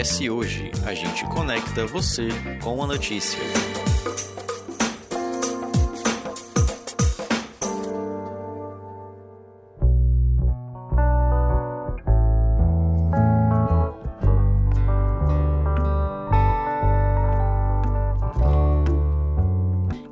CS Hoje, a gente conecta você com a notícia.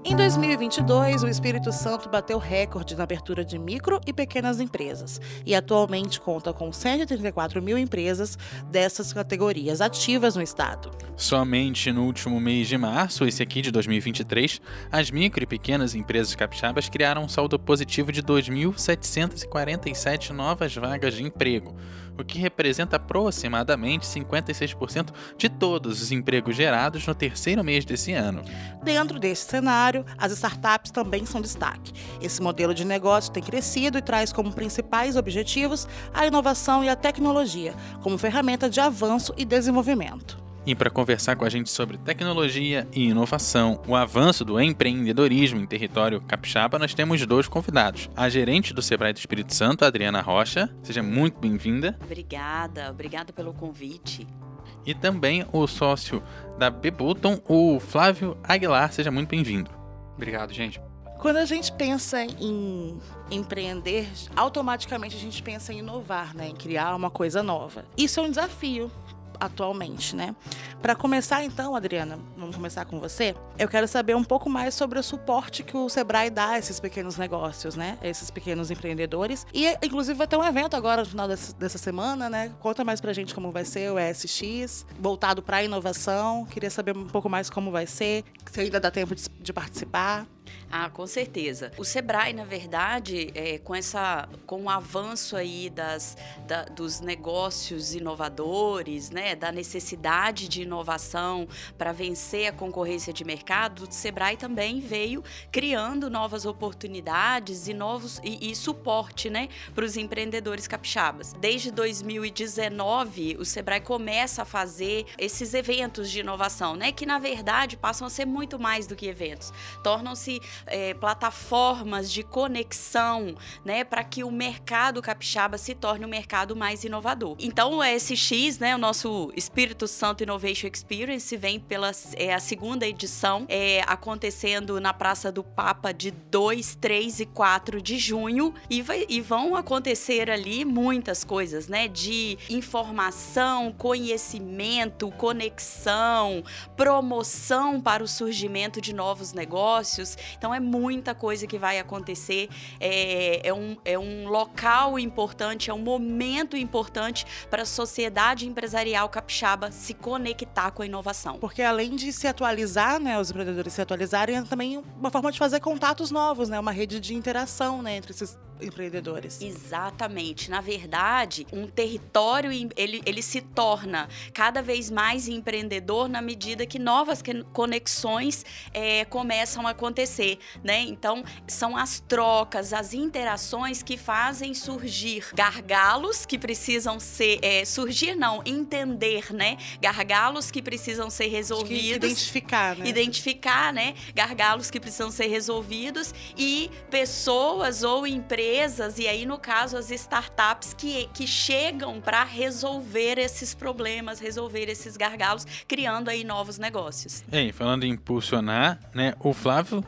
Em 2022, o Espírito Santo bateu recorde na abertura de micro e pequenas empresas e atualmente conta com 134 mil empresas dessas categorias ativas no estado. Somente no último mês de março, esse aqui de 2023, as micro e pequenas empresas capixabas criaram um saldo positivo de 2.747 novas vagas de emprego, o que representa aproximadamente 56% de todos os empregos gerados no terceiro mês desse ano. Dentro desse cenário, as startups também são destaque. Esse modelo de negócio tem crescido e traz como principais objetivos a inovação e a tecnologia, como ferramenta de avanço e desenvolvimento. E para conversar com a gente sobre tecnologia e inovação, o avanço do empreendedorismo em território capixaba, nós temos dois convidados. A gerente do Sebrae do Espírito Santo, Adriana Rocha. Seja muito bem-vinda. Obrigada pelo convite. E também o sócio da Bebuton, o Flávio Aguilar. Seja muito bem-vindo. Obrigado, gente. Quando a gente pensa em empreender, automaticamente a gente pensa em inovar, né? Em criar uma coisa nova. Isso é um desafio atualmente, né? Para começar então, Adriana, vamos começar com você. Eu quero saber um pouco mais sobre o suporte que o Sebrae dá a esses pequenos negócios, né? A esses pequenos empreendedores. E, inclusive, vai ter um evento agora no final dessa semana, né? Conta mais pra gente como vai ser o ESX, voltado para a inovação. Queria saber um pouco mais como vai ser, se ainda dá tempo de participar. Com certeza. O Sebrae, na verdade, com o avanço aí dos negócios inovadores, né, da necessidade de inovação para vencer a concorrência de mercado, o Sebrae também veio criando novas oportunidades e suporte, né, para os empreendedores capixabas. Desde 2019, o Sebrae começa a fazer esses eventos de inovação, né, que na verdade passam a ser muito mais do que eventos. Tornam-se plataformas de conexão, né, para que o mercado capixaba se torne um mercado mais inovador. Então, o ESX, né, o nosso Espírito Santo Innovation Experience, vem pela a segunda edição, acontecendo na Praça do Papa de 2, 3 e 4 de junho, e vão acontecer ali muitas coisas, né, de informação, conhecimento, conexão, promoção para o surgimento de novos negócios. Então, é muita coisa que vai acontecer, é um local importante, é um momento importante para a sociedade empresarial capixaba se conectar com a inovação. Porque além de se atualizar, né, os empreendedores se atualizarem, é também uma forma de fazer contatos novos, né, uma rede de interação, né, entre esses empreendedores. Exatamente. Na verdade, um território, ele se torna cada vez mais empreendedor na medida que novas conexões começam a acontecer, né? Então, são as trocas, as interações que fazem surgir gargalos que precisam ser... entender, né? Gargalos que precisam ser resolvidos. Identificar, né? Gargalos que precisam ser resolvidos e pessoas ou empresas, e aí, no caso, as startups que chegam para resolver esses problemas, resolver esses gargalos, criando aí novos negócios. Falando em impulsionar, né, o Flávio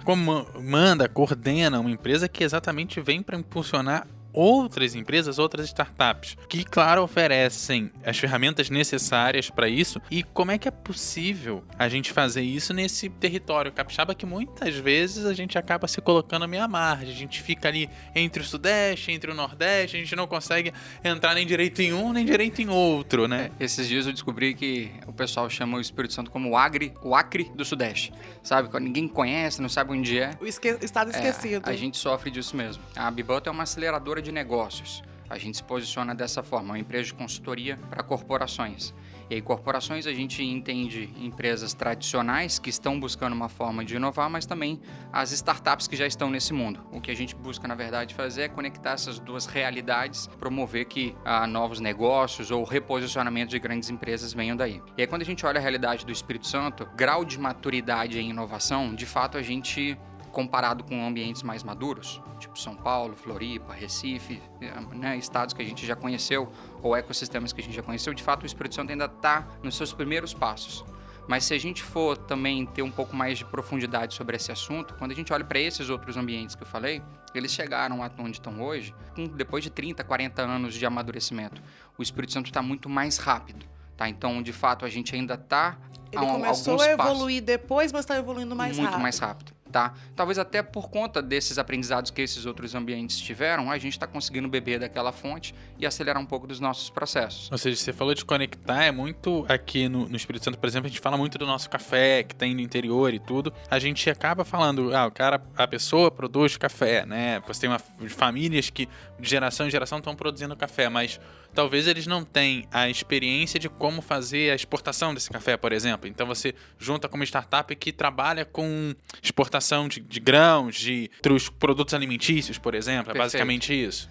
coordena uma empresa que exatamente vem para impulsionar outras empresas, outras startups, que, claro, oferecem as ferramentas necessárias para isso. E como é que é possível a gente fazer isso nesse território capixaba que muitas vezes a gente acaba se colocando meio à margem? A gente fica ali entre o Sudeste, entre o Nordeste, a gente não consegue entrar nem direito em um, nem direito em outro, né? Esses dias eu descobri que o pessoal chama o Espírito Santo como o Acre do Sudeste, sabe? Quando ninguém conhece, não sabe onde é. O estado esquecido. A gente sofre disso mesmo. A Bebuton é uma aceleradora de negócios. A gente se posiciona dessa forma, uma empresa de consultoria para corporações. E aí, corporações, a gente entende empresas tradicionais que estão buscando uma forma de inovar, mas também as startups que já estão nesse mundo. O que a gente busca, na verdade, fazer é conectar essas duas realidades, promover que novos negócios ou reposicionamento de grandes empresas venham daí. E aí, quando a gente olha a realidade do Espírito Santo, grau de maturidade em inovação, de fato, a gente comparado com ambientes mais maduros, tipo São Paulo, Floripa, Recife, né, estados que a gente já conheceu, ou ecossistemas que a gente já conheceu, de fato o Espírito Santo ainda está nos seus primeiros passos. Mas se a gente for também ter um pouco mais de profundidade sobre esse assunto, quando a gente olha para esses outros ambientes que eu falei, eles chegaram a onde estão hoje, depois de 30, 40 anos de amadurecimento. O Espírito Santo está muito mais rápido, tá? Então, de fato, a gente ainda está Ele começou a evoluir depois, mas está evoluindo mais rápido. Muito mais rápido. Tá? Talvez até por conta desses aprendizados que esses outros ambientes tiveram, a gente está conseguindo beber daquela fonte e acelerar um pouco dos nossos processos. Ou seja, você falou de conectar, é muito aqui no Espírito Santo, por exemplo, a gente fala muito do nosso café que tem no interior e tudo. A gente acaba falando, a pessoa produz café, né? Você tem famílias que de geração em geração estão produzindo café, mas talvez eles não tenham a experiência de como fazer a exportação desse café, por exemplo. Então você junta com uma startup que trabalha com exportação de grãos, de outros produtos alimentícios, por exemplo. É basicamente isso.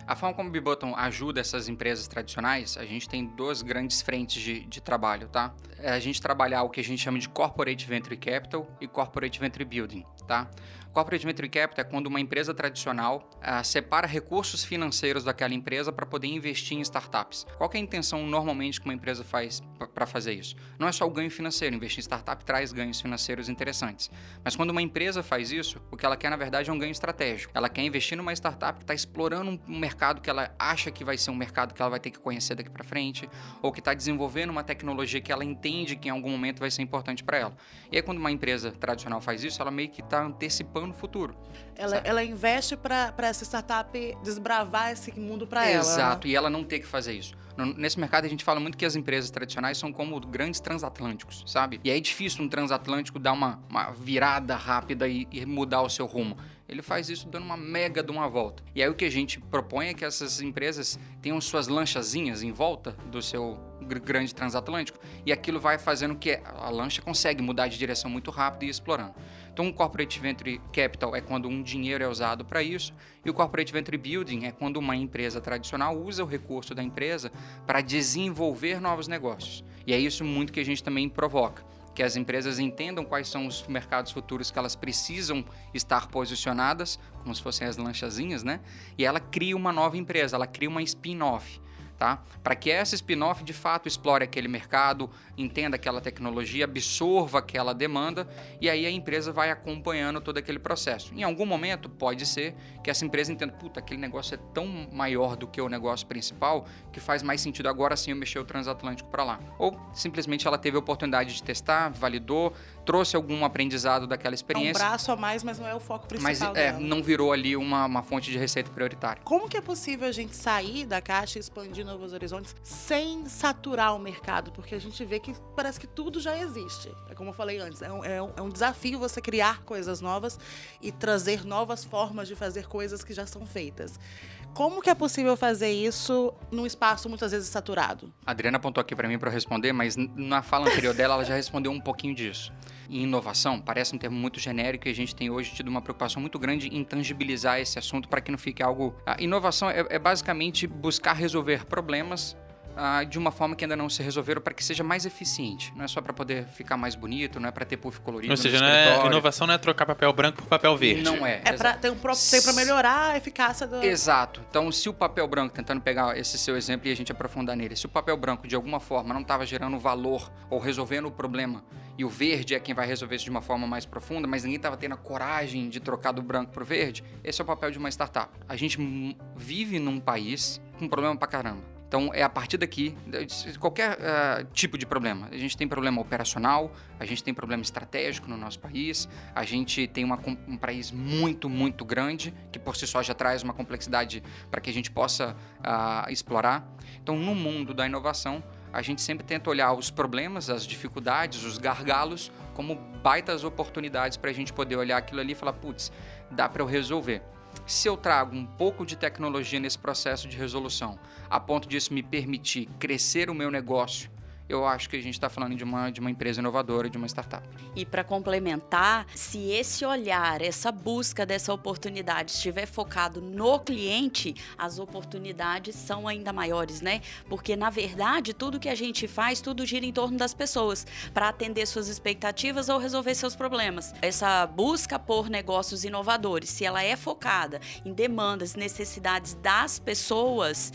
A forma como o Bibottom ajuda essas empresas tradicionais, a gente tem duas grandes frentes de trabalho, tá? A gente trabalhar o que a gente chama de Corporate Venture Capital e Corporate Venture Building, tá? Corporate Venture Capital é quando uma empresa tradicional separa recursos financeiros daquela empresa para poder investir em startups. Qual que é a intenção normalmente que uma empresa faz para fazer isso? Não é só o ganho financeiro, investir em startup traz ganhos financeiros interessantes. Mas quando uma empresa faz isso, o que ela quer na verdade é um ganho estratégico. Ela quer investir numa startup que está explorando um mercado que ela acha que vai ser um mercado que ela vai ter que conhecer daqui para frente, ou que está desenvolvendo uma tecnologia que ela entende que em algum momento vai ser importante para ela. E aí quando uma empresa tradicional faz isso, ela meio que está antecipando no futuro. Ela investe para essa startup desbravar esse mundo para ela. Exato, e ela não ter que fazer isso. Nesse mercado a gente fala muito que as empresas tradicionais são como grandes transatlânticos, sabe? E é difícil um transatlântico dar uma virada rápida e mudar o seu rumo. Ele faz isso dando uma mega de uma volta. E aí o que a gente propõe é que essas empresas tenham suas lanchazinhas em volta do seu grande transatlântico, e aquilo vai fazendo que a lancha consegue mudar de direção muito rápido e ir explorando. Então, o Corporate Venture Capital é quando um dinheiro é usado para isso, e o Corporate Venture Building é quando uma empresa tradicional usa o recurso da empresa para desenvolver novos negócios. E é isso muito que a gente também provoca, que as empresas entendam quais são os mercados futuros que elas precisam estar posicionadas, como se fossem as lanchazinhas, né? E ela cria uma nova empresa, ela cria uma spin-off. Tá? Para que essa spin-off de fato explore aquele mercado, entenda aquela tecnologia, absorva aquela demanda, e aí a empresa vai acompanhando todo aquele processo. Em algum momento pode ser que essa empresa entenda, aquele negócio é tão maior do que o negócio principal que faz mais sentido agora sim eu mexer o transatlântico para lá. Ou simplesmente ela teve a oportunidade de testar, validou, trouxe algum aprendizado daquela experiência. É um braço a mais, mas não é o foco principal dela. Não virou ali uma fonte de receita prioritária. Como que é possível a gente sair da caixa e expandir novos horizontes sem saturar o mercado? Porque a gente vê que parece que tudo já existe. É como eu falei antes, é um desafio você criar coisas novas e trazer novas formas de fazer coisas que já são feitas. Como que é possível fazer isso num espaço muitas vezes saturado? A Adriana apontou aqui para mim para eu responder, mas na fala anterior dela ela já respondeu um pouquinho disso. E inovação parece um termo muito genérico e a gente tem hoje tido uma preocupação muito grande em tangibilizar esse assunto para que não fique algo... A inovação é basicamente buscar resolver problemas de uma forma que ainda não se resolveram para que seja mais eficiente. Não é só para poder ficar mais bonito, não é para ter puff colorido. Ou seja, inovação não é trocar papel branco por papel verde. Não é. Tem para melhorar a eficácia do... Exato. Então, se o papel branco, tentando pegar esse seu exemplo e a gente aprofundar nele, se o papel branco de alguma forma não estava gerando valor ou resolvendo o problema, e o verde é quem vai resolver isso de uma forma mais profunda, mas ninguém estava tendo a coragem de trocar do branco pro verde, esse é o papel de uma startup. A gente vive num país com problema pra caramba. Então, é a partir daqui, qualquer tipo de problema. A gente tem problema operacional, a gente tem problema estratégico no nosso país, a gente tem um país muito, muito grande, que por si só já traz uma complexidade para que a gente possa explorar. Então, no mundo da inovação, a gente sempre tenta olhar os problemas, as dificuldades, os gargalos, como baitas oportunidades para a gente poder olhar aquilo ali e falar, dá para eu resolver. Se eu trago um pouco de tecnologia nesse processo de resolução, a ponto disso me permitir crescer o meu negócio eu acho que a gente está falando de uma empresa inovadora, de uma startup. E para complementar, se esse olhar, essa busca dessa oportunidade estiver focado no cliente, as oportunidades são ainda maiores, né? Porque, na verdade, tudo que a gente faz, tudo gira em torno das pessoas, para atender suas expectativas ou resolver seus problemas. Essa busca por negócios inovadores, se ela é focada em demandas, necessidades das pessoas,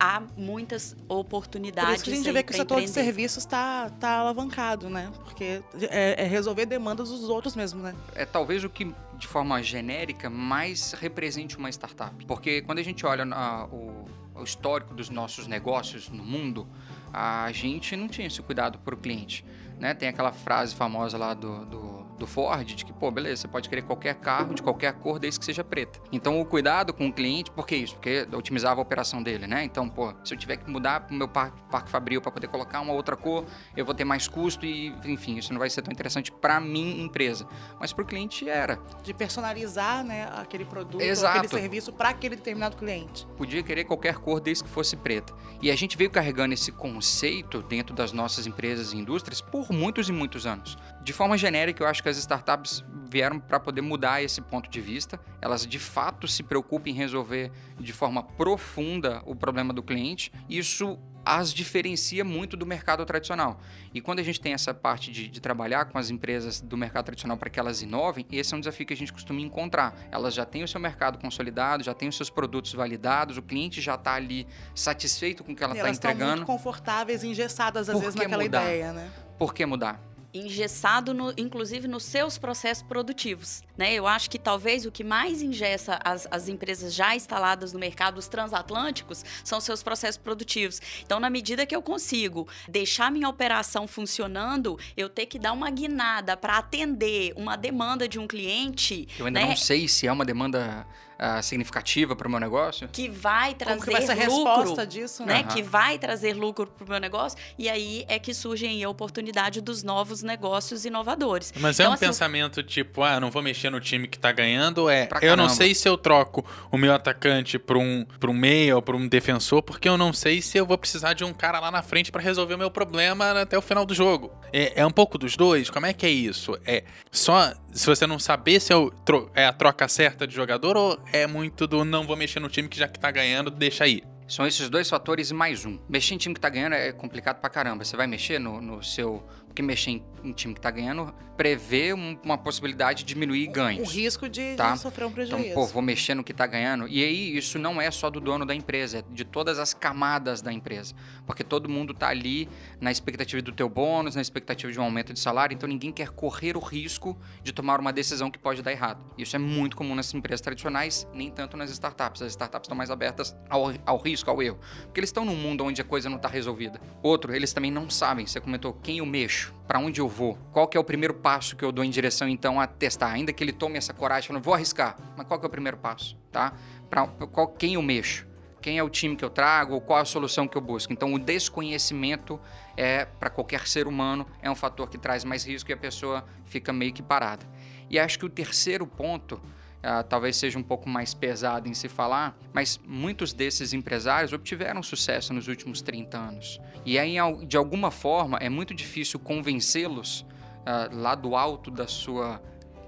há muitas oportunidades. Por isso que a gente vê que o setor de serviços está alavancado, né? Porque é resolver demandas dos outros mesmo, né? É talvez o que, de forma genérica, mais represente uma startup. Porque quando a gente olha o histórico dos nossos negócios no mundo, a gente não tinha esse cuidado por o cliente, né? Tem aquela frase famosa lá do Ford, de que, pô, beleza, você pode querer qualquer carro de qualquer cor, desde que seja preta. Então, o cuidado com o cliente, por que isso? Porque otimizava a operação dele, né? Então, pô, se eu tiver que mudar pro meu parque fabril para poder colocar uma outra cor, eu vou ter mais custo e, enfim, isso não vai ser tão interessante para mim, empresa. Mas pro cliente era. De personalizar, né, aquele produto, Exato. aquele serviço para aquele determinado cliente. Podia querer qualquer cor, desde que fosse preta. E a gente veio carregando esse conceito dentro das nossas empresas e indústrias por muitos e muitos anos. De forma genérica, eu acho que as startups vieram para poder mudar esse ponto de vista. Elas, de fato, se preocupam em resolver de forma profunda o problema do cliente. Isso as diferencia muito do mercado tradicional. E quando a gente tem essa parte de trabalhar com as empresas do mercado tradicional para que elas inovem, esse é um desafio que a gente costuma encontrar. Elas já têm o seu mercado consolidado, já têm os seus produtos validados, o cliente já está ali satisfeito com o que ela está entregando. Elas estão muito confortáveis, engessadas, às Por vezes, que naquela mudar? ideia, né? Por que mudar? Engessado, inclusive, nos seus processos produtivos, né? Eu acho que talvez o que mais engessa as empresas já instaladas no mercado, os transatlânticos, são seus processos produtivos. Então, na medida que eu consigo deixar minha operação funcionando, eu ter que dar uma guinada para atender uma demanda de um cliente... Eu ainda não sei se é uma demanda significativa para o meu negócio. Que vai trazer Como que vai ser a lucro, resposta disso, né? né? Uhum. Que vai trazer lucro para o meu negócio. E aí é que surge aí a oportunidade dos novos negócios inovadores. Mas Então, é um assim, pensamento tipo, não vou mexer no time que tá ganhando, Pra eu não caramba. sei se eu troco o meu atacante pra um meia ou pra um defensor, porque eu não sei se eu vou precisar de um cara lá na frente pra resolver o meu problema até o final do jogo. É um pouco dos dois? Como é que é isso? É só se você não saber se é a troca certa de jogador ou é muito do não vou mexer no time que já que tá ganhando, deixa aí? São esses dois fatores e mais um. Mexer em time que tá ganhando é complicado pra caramba. Você vai mexer no seu... Porque mexer em time que tá ganhando prevê uma possibilidade de diminuir ganhos. O risco de sofrer um prejuízo. Então, pô, vou mexer no que tá ganhando. E aí, isso não é só do dono da empresa, é de todas as camadas da empresa. Porque todo mundo tá ali na expectativa do teu bônus, na expectativa de um aumento de salário, então ninguém quer correr o risco de tomar uma decisão que pode dar errado. Isso é muito comum nas empresas tradicionais, nem tanto nas startups. As startups estão mais abertas ao risco, ao erro. Porque eles estão num mundo onde a coisa não tá resolvida. Outro, eles também não sabem, você comentou, quem eu mexo, para onde eu vou, qual que é o primeiro passo que eu dou em direção, então, a testar. Ainda que ele tome essa coragem, falando, vou arriscar, mas qual que é o primeiro passo, tá? Quem eu mexo? Quem é o time que eu trago? Qual a solução que eu busco? Então, o desconhecimento para qualquer ser humano, é um fator que traz mais risco e a pessoa fica meio que parada. E acho que o terceiro ponto, talvez seja um pouco mais pesado em se falar, mas muitos desses empresários obtiveram sucesso nos últimos 30 anos. E aí, de alguma forma, é muito difícil convencê-los lá do alto da sua...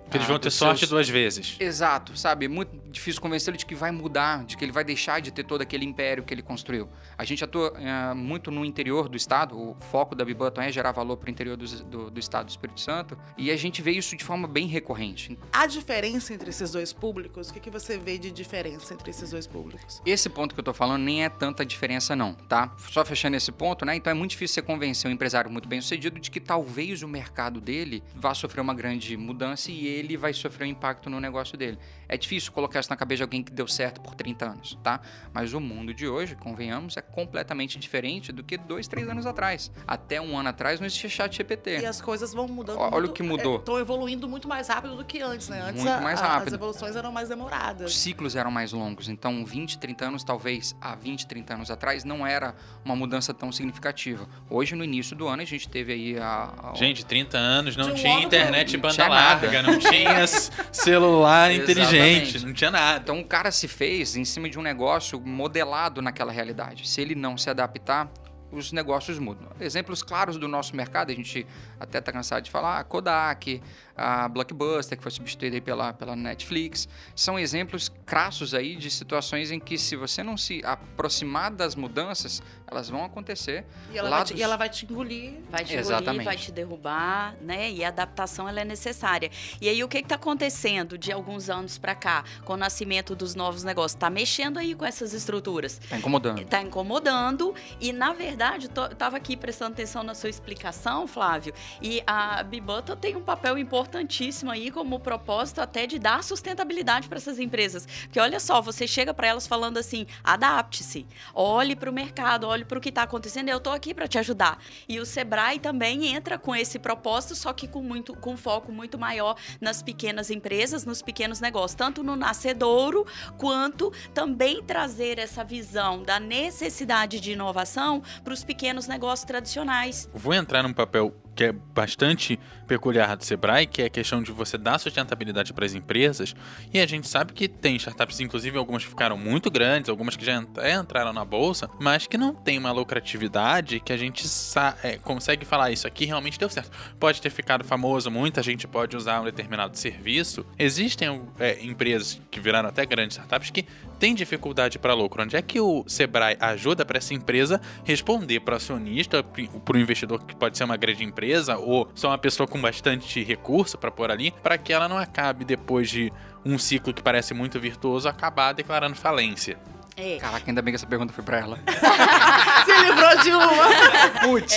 Porque eles vão ter sorte duas vezes. Exato, sabe? É muito difícil convencê-lo de que vai mudar, de que ele vai deixar de ter todo aquele império que ele construiu. A gente atua muito no interior do estado, o foco da Bibutton é gerar valor para o interior do estado do Espírito Santo, e a gente vê isso de forma bem recorrente. A diferença entre esses dois públicos, o que você vê de diferença entre esses dois públicos? Esse ponto que eu tô falando nem é tanta diferença não, tá? Só fechando esse ponto, né? Então é muito difícil você convencer um empresário muito bem sucedido de que talvez o mercado dele vá sofrer uma grande mudança e ele vai sofrer um impacto no negócio dele. É difícil colocar isso na cabeça de alguém que deu certo por 30 anos, tá? Mas o mundo de hoje, convenhamos, é completamente diferente do que 2, 3 anos atrás. Até um ano atrás não existia chat GPT. E as coisas vão mudando Olha muito, o que mudou. Estão evoluindo muito mais rápido do que antes, né? Antes Muito mais rápido. as evoluções eram mais demoradas. Os ciclos eram mais longos, então 20, 30 anos, talvez há 20, 30 anos atrás, não era uma mudança tão significativa. Hoje, no início do ano, a gente teve aí Gente, 30 anos, não De um tinha ano internet pro- banda não tinha nada. larga, não tinha celular inteligente, Exatamente. não tinha nada. Então o cara se fez em cima de um negócio modelado naquela realidade. Se ele não se adaptar, os negócios mudam. Exemplos claros do nosso mercado, a gente até está cansado de falar, a Kodak, a Blockbuster, que foi substituída aí pela Netflix, são exemplos crassos aí de situações em que, se você não se aproximar das mudanças, elas vão acontecer. E ela vai te engolir. Vai te engolir, Exatamente. vai te derrubar, né? E a adaptação, ela é necessária. E aí, o que está acontecendo de alguns anos para cá, com o nascimento dos novos negócios? Está mexendo aí com essas estruturas. Está incomodando. Está incomodando e, na verdade, eu estava aqui prestando atenção na sua explicação, Flávio, e a Bibutton tem um papel importantíssimo aí como propósito até de dar sustentabilidade para essas empresas. Porque olha só, você chega para elas falando assim, adapte-se, olhe para o mercado, olhe para o que está acontecendo, eu estou aqui para te ajudar. E o Sebrae também entra com esse propósito, só que com foco muito maior nas pequenas empresas, nos pequenos negócios, tanto no nascedouro, quanto também trazer essa visão da necessidade de inovação para os pequenos negócios tradicionais. Vou entrar num papel que é bastante peculiar do Sebrae, que é a questão de você dar sustentabilidade para as empresas. E a gente sabe que tem startups, inclusive algumas que ficaram muito grandes, algumas que já entraram na bolsa, mas que não tem uma lucratividade que a gente consegue falar, isso aqui realmente deu certo. Pode ter ficado famoso, muita gente pode usar um determinado serviço. Existem empresas que viraram até grandes startups que têm dificuldade para lucro. Onde é que o Sebrae ajuda para essa empresa responder para o acionista, para o investidor, que pode ser uma grande empresa ou só uma pessoa com bastante recurso para pôr ali, para que ela não acabe, depois de um ciclo que parece muito virtuoso, acabar declarando falência? Caraca, ainda bem que essa pergunta foi pra ela. Se livrou de uma. Putz,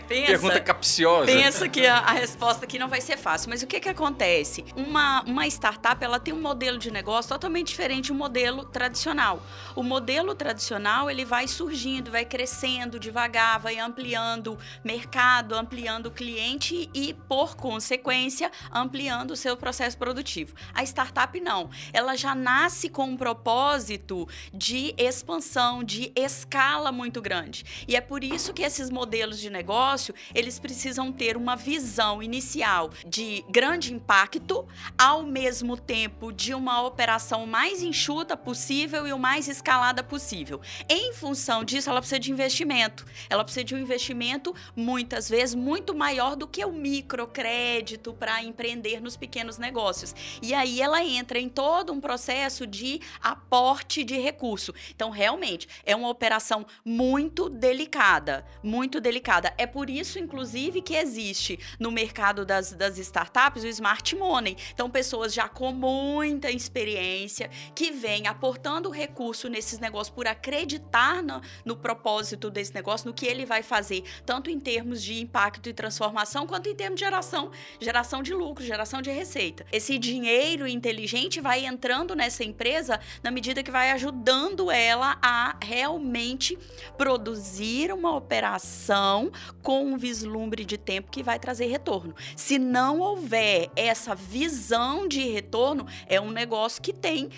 pensa. pergunta capciosa. Pensa que a resposta aqui não vai ser fácil. Mas o que acontece? Uma startup, ela tem um modelo de negócio totalmente diferente do modelo tradicional. O modelo tradicional, ele vai surgindo, vai crescendo devagar, vai ampliando mercado, ampliando cliente e, por consequência, ampliando o seu processo produtivo. A startup não. Ela já nasce com um propósito de expansão, de escala muito grande. E é por isso que esses modelos de negócio, eles precisam ter uma visão inicial de grande impacto, ao mesmo tempo de uma operação mais enxuta possível e o mais escalada possível. Em função disso, ela precisa de investimento. Ela precisa de um investimento, muitas vezes, muito maior do que o microcrédito para empreender nos pequenos negócios. E aí ela entra em todo um processo de aporte de recurso. Então, realmente, é uma operação muito delicada, muito delicada. É por isso, inclusive, que existe no mercado das startups o Smart Money. Então, pessoas já com muita experiência, que vêm aportando recurso nesses negócios por acreditar no propósito desse negócio, no que ele vai fazer, tanto em termos de impacto e transformação, quanto em termos de geração de lucro, geração de receita. Esse dinheiro inteligente vai entrando nessa empresa na medida que vai ajudando ela a realmente produzir uma operação com um vislumbre de tempo que vai trazer retorno. Se não houver essa visão de retorno, é um negócio que tem,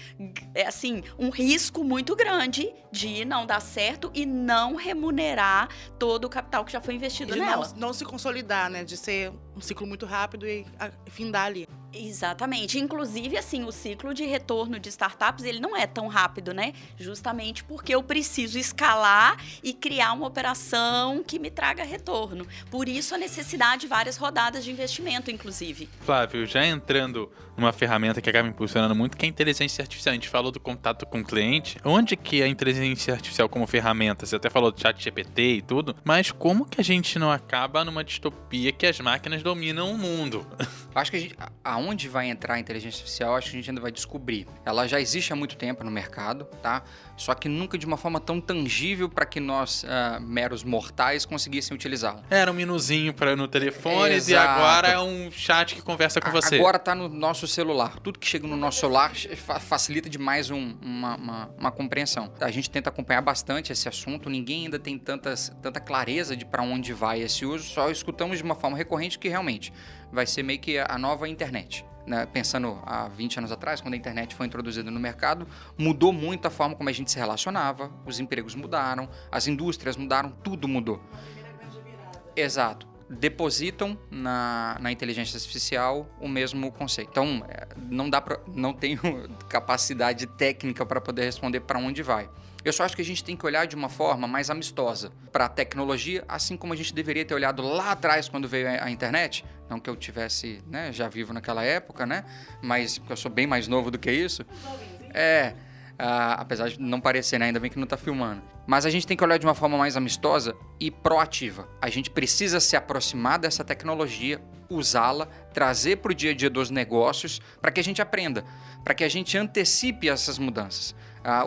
assim, um risco muito grande de não dar certo e não remunerar todo o capital que já foi investido nela. Não se consolidar, né? De ser um ciclo muito rápido e findar ali. Exatamente. Inclusive, assim, o ciclo de retorno de startups, ele não é tão rápido, né? Justamente porque eu preciso escalar e criar uma operação que me traga retorno. Por isso, a necessidade de várias rodadas de investimento, inclusive. Flávio, já entrando numa ferramenta que acaba impulsionando muito, que é a inteligência artificial. A gente falou do contato com o cliente. Onde que a inteligência artificial como ferramenta? Você até falou do ChatGPT e tudo, mas como que a gente não acaba numa distopia que as máquinas dominam o mundo? Acho que aonde vai entrar a inteligência artificial, acho que a gente ainda vai descobrir. Ela já existe há muito tempo no mercado, tá? Só que nunca de uma forma tão tangível para que nós, meros mortais, conseguissem utilizá-la. Era um menuzinho no telefone Exato. E agora é um chat que conversa com você. Agora tá no nosso celular. Tudo que chega no nosso celular facilita demais uma compreensão. A gente tenta acompanhar bastante esse assunto, ninguém ainda tem tanta clareza de para onde vai esse uso, só escutamos de uma forma recorrente que realmente vai ser meio que a nova internet. Né? Pensando há 20 anos atrás, quando a internet foi introduzida no mercado, mudou muito a forma como a gente se relacionava, os empregos mudaram, as indústrias mudaram, tudo mudou. Exato. Depositam na inteligência artificial o mesmo conceito. Então, não tenho capacidade técnica para poder responder para onde vai. Eu só acho que a gente tem que olhar de uma forma mais amistosa para a tecnologia, assim como a gente deveria ter olhado lá atrás quando veio a internet. Não que eu tivesse, né, já vivo naquela época, né? Mas eu sou bem mais novo do que isso. Apesar de não parecer, né? Ainda bem que não está filmando. Mas a gente tem que olhar de uma forma mais amistosa e proativa. A gente precisa se aproximar dessa tecnologia, usá-la, trazer para o dia a dia dos negócios, para que a gente aprenda, para que a gente antecipe essas mudanças.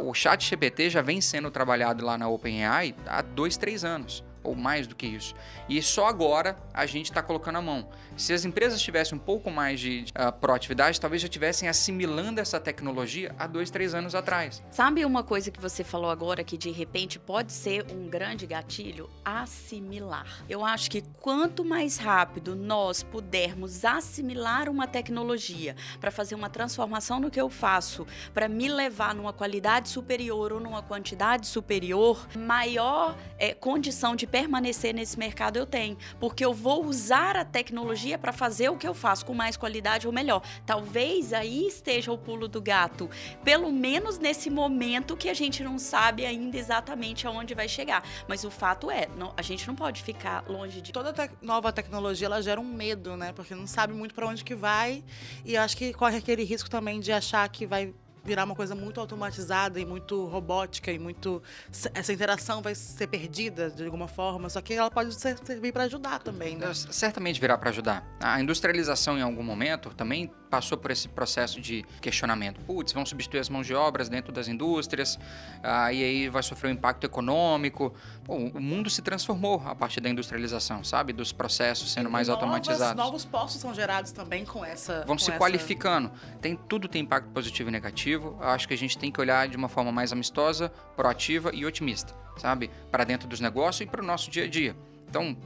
O ChatGPT já vem sendo trabalhado lá na OpenAI há 2, 3 anos. Ou mais do que isso. E só agora a gente está colocando a mão. Se as empresas tivessem um pouco mais de proatividade, talvez já estivessem assimilando essa tecnologia há 2, 3 anos atrás. Sabe uma coisa que você falou agora que de repente pode ser um grande gatilho? Assimilar. Eu acho que quanto mais rápido nós pudermos assimilar uma tecnologia para fazer uma transformação no que eu faço, para me levar numa qualidade superior ou numa quantidade superior, maior condição de permanecer nesse mercado eu tenho, porque eu vou usar a tecnologia para fazer o que eu faço com mais qualidade ou melhor. Talvez aí esteja o pulo do gato, pelo menos nesse momento que a gente não sabe ainda exatamente aonde vai chegar, mas o fato é, a gente não pode ficar longe de... Toda nova tecnologia, ela gera um medo, né? Porque não sabe muito para onde que vai e eu acho que corre aquele risco também de achar que vai virar uma coisa muito automatizada e muito robótica e muito... Essa interação vai ser perdida de alguma forma, só que ela pode servir para ajudar também, né? Certamente virá para ajudar. A industrialização, em algum momento, também passou por esse processo de questionamento. Putz, vão substituir as mãos de obras dentro das indústrias, e aí vai sofrer um impacto econômico. O mundo se transformou a partir da industrialização, sabe? Dos processos sendo mais automatizados. Novos postos são gerados também com essa... Vão se qualificando. Tudo tem impacto positivo e negativo. Eu acho que a gente tem que olhar de uma forma mais amistosa, proativa e otimista, sabe? Para dentro dos negócios e para o nosso dia a dia. Então,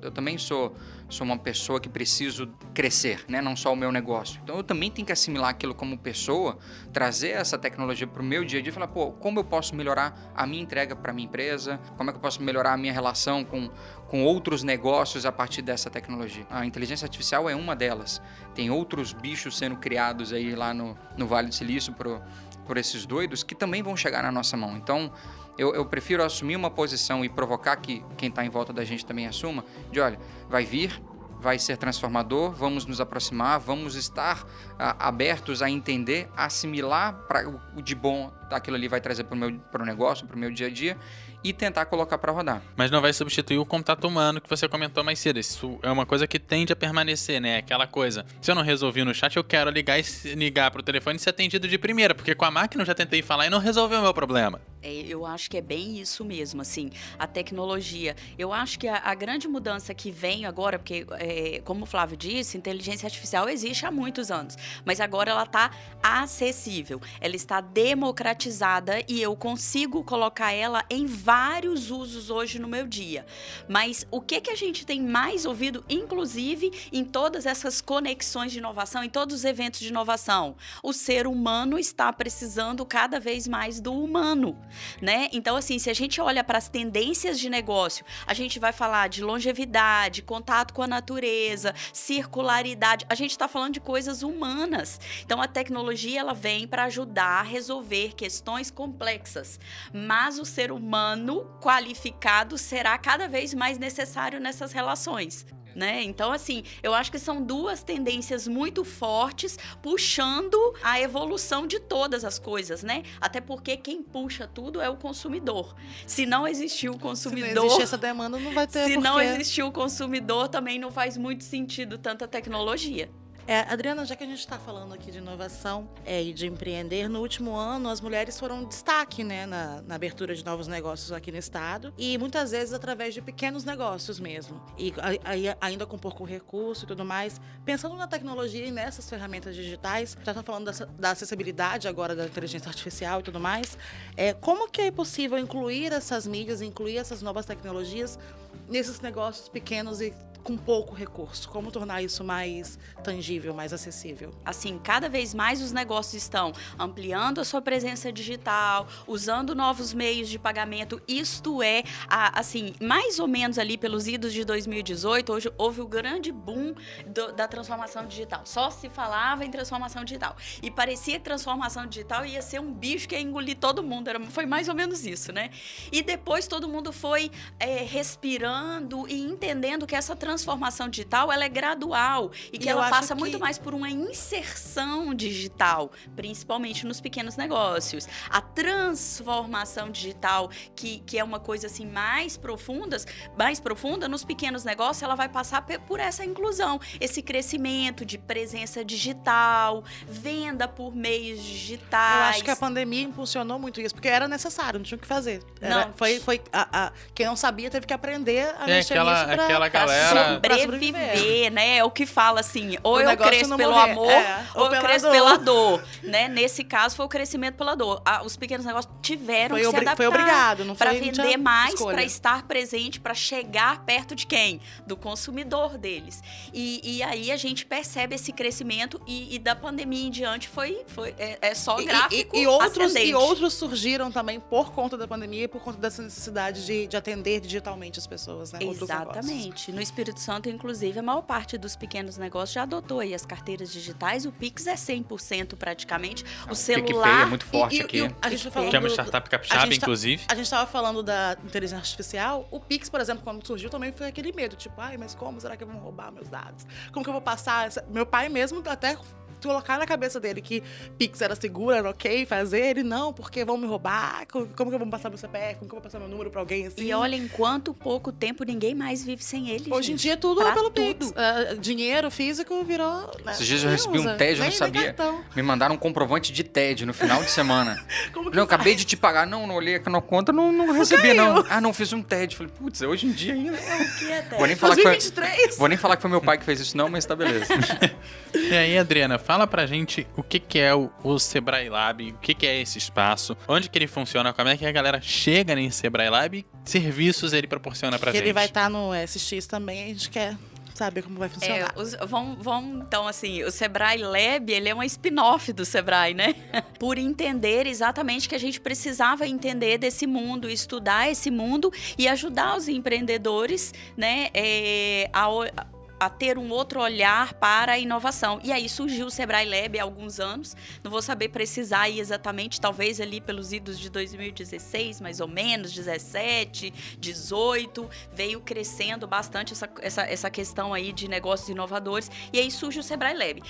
eu também sou uma pessoa que preciso crescer, né? Não só o meu negócio. Então, eu também tenho que assimilar aquilo como pessoa, trazer essa tecnologia para o meu dia a dia e falar, como eu posso melhorar a minha entrega para a minha empresa? Como é que eu posso melhorar a minha relação com outros negócios a partir dessa tecnologia? A inteligência artificial é uma delas. Tem outros bichos sendo criados aí lá no Vale do Silício por esses doidos que também vão chegar na nossa mão. Então, eu prefiro assumir uma posição e provocar que quem está em volta da gente também assuma, de olha, vai vir, vai ser transformador, vamos nos aproximar, vamos estar abertos a entender, a assimilar para o de bom aquilo ali vai trazer para o negócio, para o meu dia a dia e tentar colocar para rodar. Mas não vai substituir o contato humano que você comentou mais cedo. Isso é uma coisa que tende a permanecer, né? Aquela coisa, se eu não resolvi no chat, eu quero ligar pro telefone e ser atendido de primeira, porque com a máquina eu já tentei falar e não resolveu o meu problema. Eu acho que é bem isso mesmo, assim, a tecnologia. Eu acho que a grande mudança que vem agora, porque, como o Flávio disse, inteligência artificial existe há muitos anos, mas agora ela está acessível, ela está democratizada e eu consigo colocar ela em vários usos hoje no meu dia. Mas o que a gente tem mais ouvido, inclusive em todas essas conexões de inovação, em todos os eventos de inovação? O ser humano está precisando cada vez mais do humano, né? Então, assim, se a gente olha para as tendências de negócio, a gente vai falar de longevidade, contato com a natureza, circularidade, a gente está falando de coisas humanas. Então, a tecnologia, ela vem para ajudar a resolver questões complexas, mas o ser humano qualificado será cada vez mais necessário nessas relações, né? Então, assim, eu acho que são duas tendências muito fortes puxando a evolução de todas as coisas, né? Até porque quem puxa tudo é o consumidor. Se não existir o consumidor... Se não existir essa demanda, não vai ter Se porquê. não existir o consumidor, também não faz muito sentido tanta tecnologia. Adriana, já que a gente está falando aqui de inovação e de empreender, no último ano as mulheres foram destaque, né, na abertura de novos negócios aqui no estado e muitas vezes através de pequenos negócios mesmo. E ainda com pouco recurso e tudo mais. Pensando na tecnologia e nessas ferramentas digitais, já estão falando da acessibilidade agora da inteligência artificial e tudo mais. Como que é possível incluir essas mídias, incluir essas novas tecnologias nesses negócios pequenos e com pouco recurso? Como tornar isso mais tangível, mais acessível? Assim, cada vez mais os negócios estão ampliando a sua presença digital, usando novos meios de pagamento. Isto é, assim, mais ou menos ali pelos idos de 2018, hoje houve o grande boom da transformação digital. Só se falava em transformação digital. E parecia que transformação digital ia ser um bicho que ia engolir todo mundo. Foi mais ou menos isso, né? E depois todo mundo foi respirando e entendendo que essa transformação digital, ela é gradual e que ela passa muito mais por uma inserção digital, principalmente nos pequenos negócios. A transformação digital, que é uma coisa assim mais profunda, nos pequenos negócios, ela vai passar por essa inclusão, esse crescimento de presença digital, venda por meios digitais. Eu acho que a pandemia impulsionou muito isso, porque era necessário, não tinha o que fazer. Quem não sabia teve que aprender a mexer nisso aquela galera... Pra sobreviver, né? É o que fala assim, ou eu negócio cresço não pelo morrer. amor, ou eu cresço pela dor, né? Nesse caso, foi o crescimento pela dor. Os pequenos negócios tiveram que se adaptar. Foi obrigado, não foi? Para vender mais, escolha. para estar presente, para chegar perto de quem? Do consumidor deles. E aí a gente percebe esse crescimento e da pandemia em diante foi só gráfico ascendente. E outros surgiram também por conta da pandemia e por conta dessa necessidade de atender digitalmente as pessoas, né? Exatamente. No Espírito Santo, inclusive, a maior parte dos pequenos negócios já adotou aí as carteiras digitais. O Pix é 100% praticamente. O celular... PicPay é muito forte aqui. A gente tá falando Que é uma startup capixaba, inclusive. A gente estava falando da inteligência artificial. O Pix, por exemplo, quando surgiu, também foi aquele medo. Tipo, mas como? Será que vão roubar meus dados? Como que eu vou passar? Meu pai mesmo até... colocar na cabeça dele que Pix era seguro, era ok fazer, ele não, porque vão me roubar, como que eu vou passar meu CPF, como que eu vou passar meu número pra alguém assim? E olha, em quanto pouco tempo ninguém mais vive sem ele, Hoje em dia tudo é pelo Pix. Dinheiro físico virou... Né? Esses dias eu recebi um TED, eu não sabia. Me mandaram um comprovante de TED no final de semana. Eu acabei de te pagar. Não olhei aqui na conta, não recebi não. Não, fiz um TED. Falei, putz, hoje em dia ainda... O que é TED? Vou nem falar que foi meu pai que fez isso não, mas tá beleza. E aí, Adriana, fala pra gente o que é o Sebrae Lab, o que é esse espaço, onde que ele funciona, como é que a galera chega nesse Sebrae Lab e serviços ele proporciona pra gente. Ele vai estar no SX também, a gente quer saber como vai funcionar. Vamos então, assim, o Sebrae Lab, ele é uma spin-off do Sebrae, né? Por entender exatamente que a gente precisava entender desse mundo, estudar esse mundo e ajudar os empreendedores, né, a ter um outro olhar para a inovação. E aí surgiu o Sebrae Lab há alguns anos, não vou saber precisar aí exatamente, talvez ali pelos idos de 2016, mais ou menos, 17, 18, veio crescendo bastante essa questão aí de negócios inovadores, e aí surge o Sebrae Lab.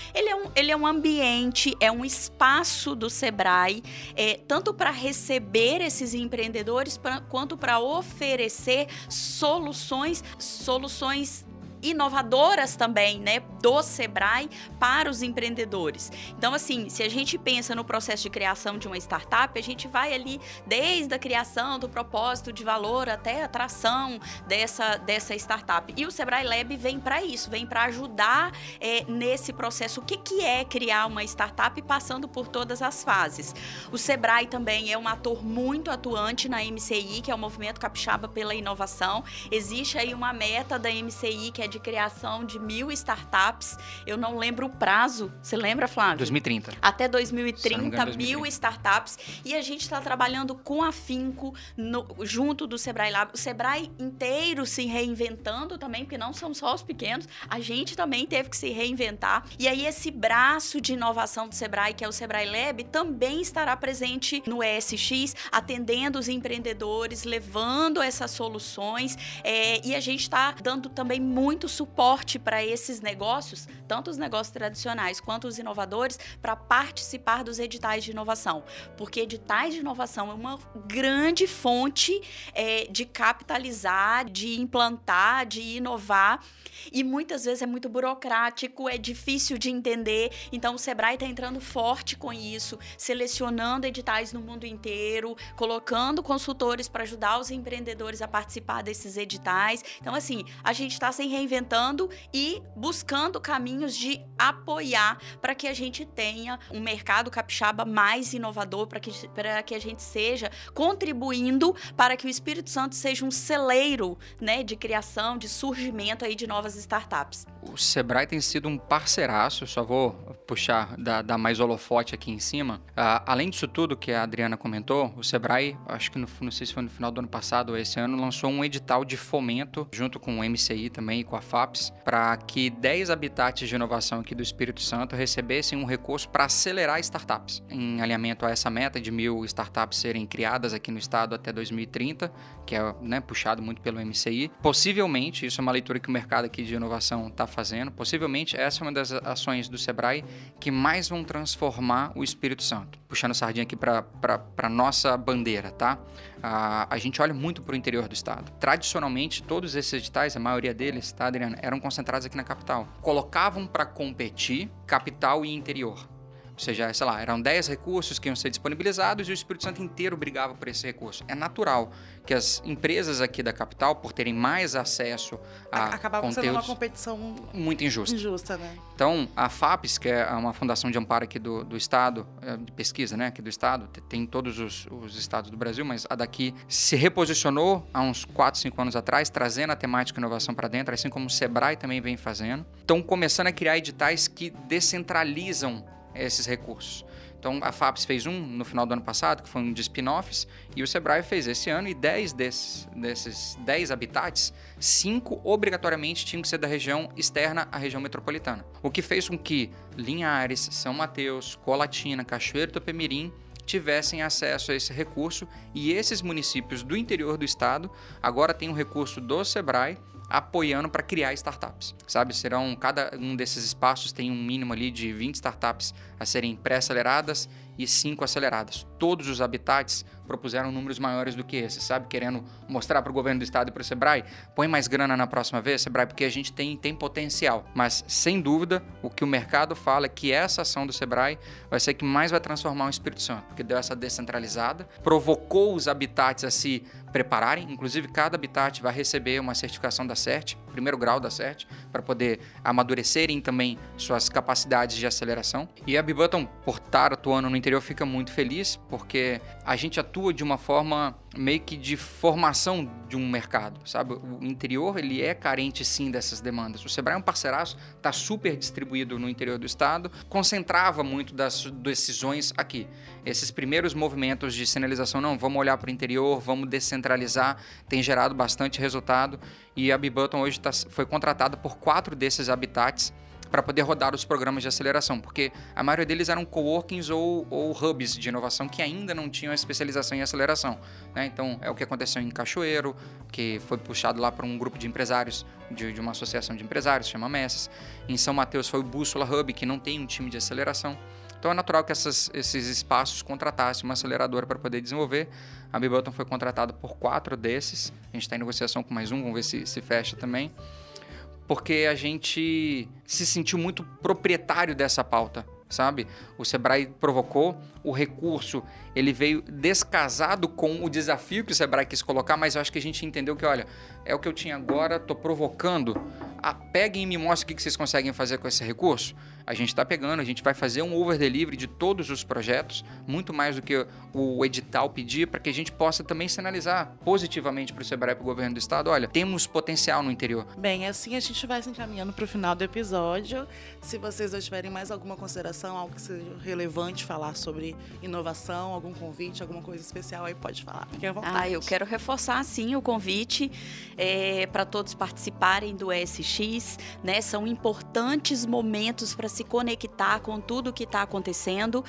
Ele é um ambiente, é um espaço do Sebrae, tanto para receber esses empreendedores, quanto para oferecer soluções inovadoras também, né, do Sebrae para os empreendedores. Então, assim, se a gente pensa no processo de criação de uma startup, a gente vai ali desde a criação do propósito de valor até a atração dessa startup. E o Sebrae Lab vem para isso, vem para ajudar nesse processo. O que é criar uma startup passando por todas as fases? O Sebrae também é um ator muito atuante na MCI, que é o Movimento Capixaba pela Inovação. Existe aí uma meta da MCI, que é de criação de 1.000 startups. Eu não lembro o prazo. Você lembra, Flávio? 2030. Até 2030, engano, 1.000 startups. E a gente está trabalhando com afinco junto do Sebrae Lab. O Sebrae inteiro se reinventando também, porque não são só os pequenos. A gente também teve que se reinventar. E aí esse braço de inovação do Sebrae, que é o Sebrae Lab, também estará presente no ESX, atendendo os empreendedores, levando essas soluções. E a gente está dando também muito suporte para esses negócios, tanto os negócios tradicionais quanto os inovadores, para participar dos editais de inovação. Porque editais de inovação é uma grande fonte de capitalizar, de implantar, de inovar, e muitas vezes é muito burocrático, é difícil de entender. Então o Sebrae está entrando forte com isso, selecionando editais no mundo inteiro, colocando consultores para ajudar os empreendedores a participar desses editais. Então, assim, a gente está se reinventando reinventando e buscando caminhos de apoiar para que a gente tenha um mercado capixaba mais inovador, para que a gente seja contribuindo para que o Espírito Santo seja um celeiro, né, de criação, de surgimento aí de novas startups. O Sebrae tem sido um parceiraço, só vou puxar, dar mais holofote aqui em cima. Além disso tudo que a Adriana comentou, o Sebrae, acho que não sei se foi no final do ano passado ou esse ano, lançou um edital de fomento, junto com o MCI também e com a FAPES, para que 10 habitats de inovação aqui do Espírito Santo recebessem um recurso para acelerar startups, em alinhamento a essa meta de 1.000 startups serem criadas aqui no estado até 2030, que é, né, puxado muito pelo MCI. Possivelmente, isso é uma leitura que o mercado aqui de inovação está fazendo, possivelmente essa é uma das ações do Sebrae que mais vão transformar o Espírito Santo. Puxando a sardinha aqui para nossa bandeira, tá? A gente olha muito para o interior do estado. Tradicionalmente, todos esses editais, a maioria deles, tá, Adriana, eram concentrados aqui na capital. Colocavam para competir capital e interior. Ou seja, sei lá, eram 10 recursos que iam ser disponibilizados e o Espírito Santo inteiro brigava por esse recurso. É natural que as empresas aqui da capital, por terem mais acesso a acabava conteúdos, sendo uma competição muito injusta. injusta, né? Então, a FAPES, que é uma fundação de amparo aqui do estado, de pesquisa, né, aqui do estado, tem todos os estados do Brasil, mas a daqui se reposicionou há uns 4, 5 anos atrás, trazendo a temática inovação para dentro, assim como o Sebrae também vem fazendo. Estão começando a criar editais que descentralizam esses recursos. Então, a FAPES fez um no final do ano passado, que foi um de spin-offs, e o Sebrae fez esse ano, e 10 desses 10 habitats, 5 obrigatoriamente tinham que ser da região externa à região metropolitana. O que fez com que Linhares, São Mateus, Colatina, Cachoeiro do Itapemirim tivessem acesso a esse recurso, e esses municípios do interior do estado agora têm um recurso do Sebrae apoiando para criar startups, sabe? Cada um desses espaços tem um mínimo ali de 20 startups a serem pré-aceleradas e 5 aceleradas. Todos os habitats propuseram números maiores do que esses, sabe? Querendo mostrar para o governo do estado e para o Sebrae, põe mais grana na próxima vez, Sebrae, porque a gente tem potencial. Mas, sem dúvida, o que o mercado fala é que essa ação do Sebrae vai ser que mais vai transformar o Espírito Santo, porque deu essa descentralizada, provocou os habitats a se prepararem, inclusive cada habitat vai receber uma certificação da CERT, primeiro grau da CERT, para poder amadurecerem também suas capacidades de aceleração. E a B-Button, por estar atuando no interior, fica muito feliz, porque a gente atua de uma forma meio que de formação de um mercado, sabe? O interior, ele é carente sim dessas demandas. O Sebrae é um parceiraço, está super distribuído no interior do estado, concentrava muito das decisões aqui. Esses primeiros movimentos de sinalização, não, vamos olhar para o interior, vamos descentralizar, tem gerado bastante resultado, e a B-Button hoje foi contratada por 4 desses habitats para poder rodar os programas de aceleração, porque a maioria deles eram coworkings ou hubs de inovação que ainda não tinham especialização em aceleração, né? Então, é o que aconteceu em Cachoeiro, que foi puxado lá para um grupo de empresários, de uma associação de empresários, chama Messes. Em São Mateus foi o Bússola Hub, que não tem um time de aceleração. Então, é natural que esses espaços contratassem uma aceleradora para poder desenvolver. A B-Button foi contratada por 4 desses. A gente está em negociação com mais um, vamos ver se fecha também. Porque a gente se sentiu muito proprietário dessa pauta, sabe? O Sebrae provocou, o recurso ele veio descasado com o desafio que o Sebrae quis colocar, mas eu acho que a gente entendeu que, olha, é o que eu tinha agora, estou provocando, peguem e me mostrem o que vocês conseguem fazer com esse recurso. A gente está pegando, a gente vai fazer um over-delivery de todos os projetos, muito mais do que o edital pedir, para que a gente possa também sinalizar positivamente para o Sebrae e para o governo do estado, olha, temos potencial no interior. Bem, assim a gente vai se encaminhando para o final do episódio. Se vocês dois tiverem mais alguma consideração, algo que seja relevante falar sobre inovação, algum convite, alguma coisa especial, aí pode falar. Fique à vontade. Eu quero reforçar, sim, o convite para todos participarem do ESX, né? São importantes momentos para se conectar com tudo que está acontecendo.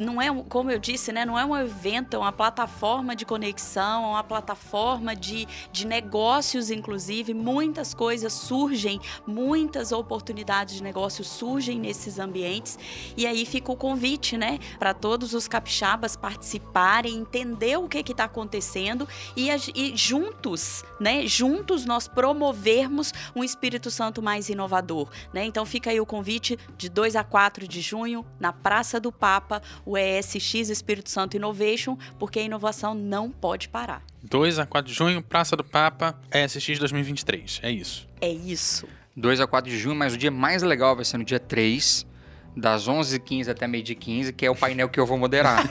Não é, como eu disse, né? Não é um evento, é uma plataforma de conexão, é uma plataforma de negócios, inclusive. Muitas coisas surgem, muitas oportunidades de negócio surgem nesses ambientes. E aí fica o convite, né? Para todos os capixabas participarem, entender o que está acontecendo e juntos, né? Juntos nós promovermos um Espírito Santo mais inovador, né? Então fica aí o convite convite de 2 a 4 de junho, na Praça do Papa, o ESX Espírito Santo Innovation, porque a inovação não pode parar. 2 a 4 de junho, Praça do Papa, ESX 2023. É isso. É isso. 2 a 4 de junho, mas o dia mais legal vai ser no dia 3, das 11h15 até meio-dia 15, que é o painel que eu vou moderar.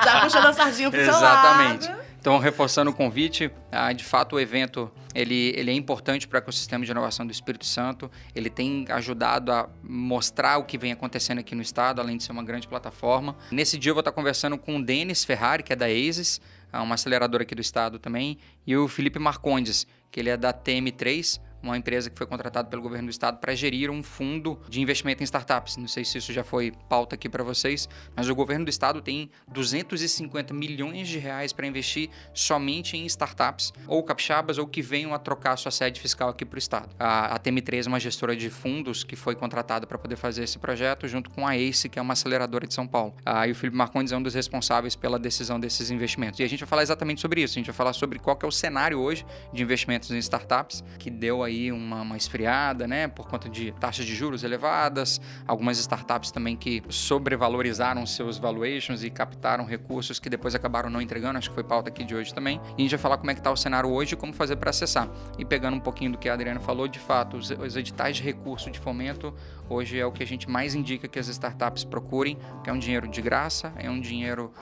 Já puxando a sardinha pro seu Exatamente. lado. Então, reforçando o convite, de fato o evento ele é importante para o ecossistema de inovação do Espírito Santo. Ele tem ajudado a mostrar o que vem acontecendo aqui no estado, além de ser uma grande plataforma. Nesse dia eu vou estar conversando com o Denis Ferrari, que é da ASIS, uma aceleradora aqui do estado também, e o Felipe Marcondes, que ele é da TM3, uma empresa que foi contratada pelo governo do estado para gerir um fundo de investimento em startups. Não sei se isso já foi pauta aqui para vocês, mas o governo do estado tem 250 milhões de reais para investir somente em startups ou capixabas ou que venham a trocar sua sede fiscal aqui para o estado. A TM3 é uma gestora de fundos que foi contratada para poder fazer esse projeto junto com a ACE, que é uma aceleradora de São Paulo. E o Felipe Marcondes é um dos responsáveis pela decisão desses investimentos. E a gente vai falar exatamente sobre isso. A gente vai falar sobre qual que é o cenário hoje de investimentos em startups, que deu aí uma esfriada, né, por conta de taxas de juros elevadas, algumas startups também que sobrevalorizaram seus valuations e captaram recursos que depois acabaram não entregando, acho que foi pauta aqui de hoje também. E a gente vai falar como é que está o cenário hoje e como fazer para acessar. E pegando um pouquinho do que a Adriana falou, de fato, os editais de recurso de fomento hoje é o que a gente mais indica que as startups procurem, que é um dinheiro de graça, é um dinheiro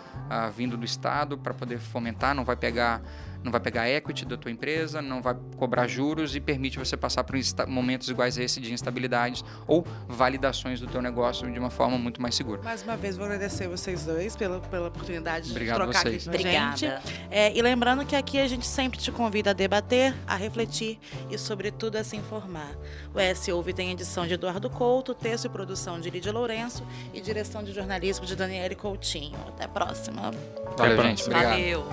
vindo do estado para poder fomentar, não vai pegar equity da tua empresa, não vai cobrar juros e permite você passar por momentos iguais a esse de instabilidades ou validações do teu negócio de uma forma muito mais segura. Mais uma vez, vou agradecer vocês dois pela oportunidade Obrigado de trocar vocês. aqui com a gente. Obrigada. E lembrando que aqui a gente sempre te convida a debater, a refletir e, sobretudo, a se informar. O ES Ouve tem edição de Eduardo Couto, texto e produção de Lídia Lourenço e direção de jornalismo de Daniele Coutinho. Até a próxima. Valeu, gente. Obrigado. Valeu.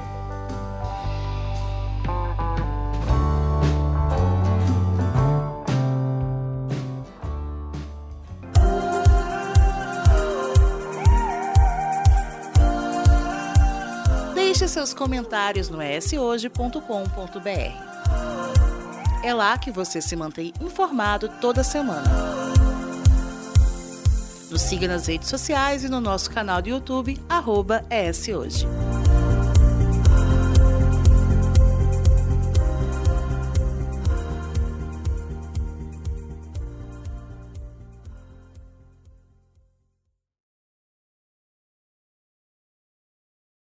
Deixe seus comentários no eshoje.com.br. É lá que você se mantém informado toda semana. Nos siga nas redes sociais e no nosso canal do YouTube, @ESHoje.